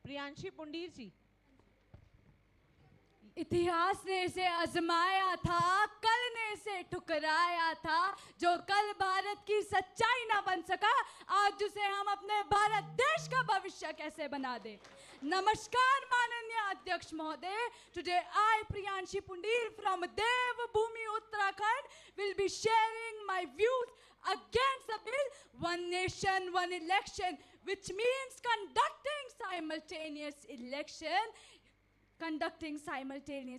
प्रियांशी पुंडीर जी। इतिहास ने इसे आजमाया था, कल ने इसे ठुकराया था। जो कल भारत की सच्चाई ना बन सका, आज उसे हम अपने भारत देश का भविष्य कैसे बना दे। नमस्कार माननीय अध्यक्ष महोदय। Today I, Priyanshi Pundir from Devbhoomi, Uttarakhand, will be sharing my views against the bill One Nation, One Election, which means conducting simultaneous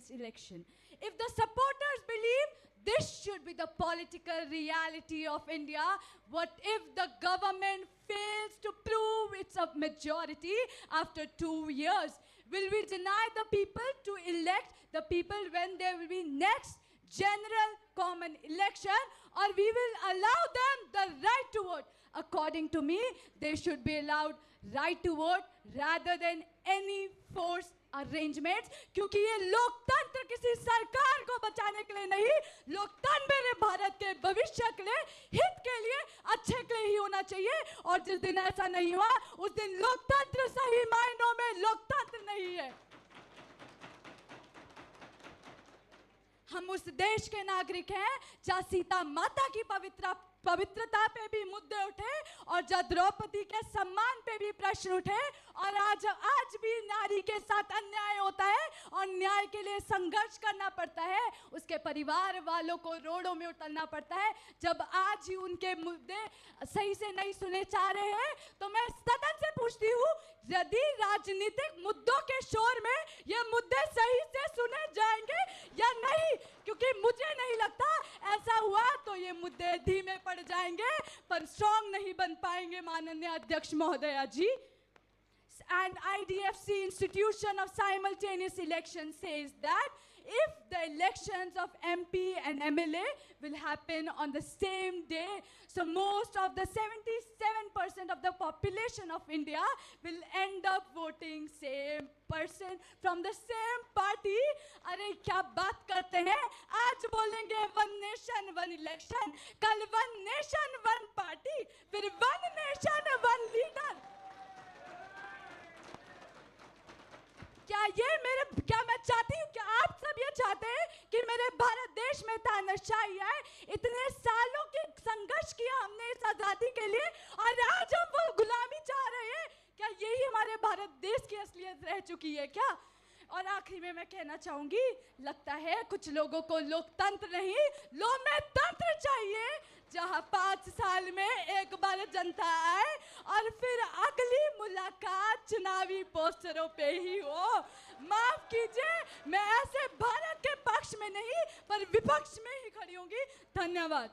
election. If the supporters believe this should be the political reality of India, what if the government fails to prove it's a majority after 2 years? Will we deny the people to elect the people when there will be next general common election, or we will allow them the right to vote? According to me, they should be allowed right to vote rather than any force arrangements, क्योंकि ये लोकतंत्र किसी सरकार को बचाने के लिए नहीं, लोकतंत्र मेरे भारत के भविष्य के लिए, हित के लिए, अच्छे के लिए ही होना चाहिए। और जिस दिन ऐसा नहीं हुआ, उस दिन लोकतंत्र सही मायनों में लोकतंत्र नहीं है। हम उस देश के नागरिक हैं जहाँ सीता माता की पवित्रता पे भी मुद्दे उठे और जहाँ द्रौपदी के सम्मान पे भी प्रश्न उठे, और आज भी नारी के साथ अन्याय होता है और न्याय के लिए संघर्ष करना पड़ता है, उसके परिवार वालों को रोडों में उतरना पड़ता है। जब आज ही उनके मुद्दे सही से नहीं सुने जा रहे हैं, तो मैं सदन से पूछती हूँ, यदि राजनीतिक मुद्दों के शोर में ये मुद्दे सही से सुने जाएंगे या नहीं? क्योंकि मुझे नहीं लगता ऐसा हुआ तो ये मुद्दे धीमे पड़ जाएंगे, पर स्ट्रॉन्ग नहीं बन पाएंगे माननीय अध्यक्ष महोदया जी। And IDFC, Institution of Simultaneous Election, says that if the elections of MP and MLA will happen on the same day, so most of the 77% of the population of India will end up voting same person from the same party. अरे क्या बात करते हैं? आज बोलेंगे one nation one election, कल one nation one party, फिर one nation one leader. क्या मैं चाहती हूँ, क्या आप सब ये चाहते हैं कि मेरे भारत देश में तानाशाही आए? इतने सालों के संघर्ष किया हमने इस आज़ादी के लिए, और आज हम वो गुलामी चाह रहे हैं? क्या यही हमारे भारत देश की असलियत रह चुकी है क्या? और आखिरी में मैं कहना चाहूंगी, लगता है कुछ लोगों को लोकतंत्र नहीं, लोकमें तंत्र चाहिए, जहां 5 साल में एक बार जनता आए और फिर अगली मुलाकात चुनावी पोस्टरों पे ही हो। माफ कीजिए, मैं ऐसे भारत के पक्ष में नहीं पर विपक्ष में ही खड़ी होंगी। धन्यवाद।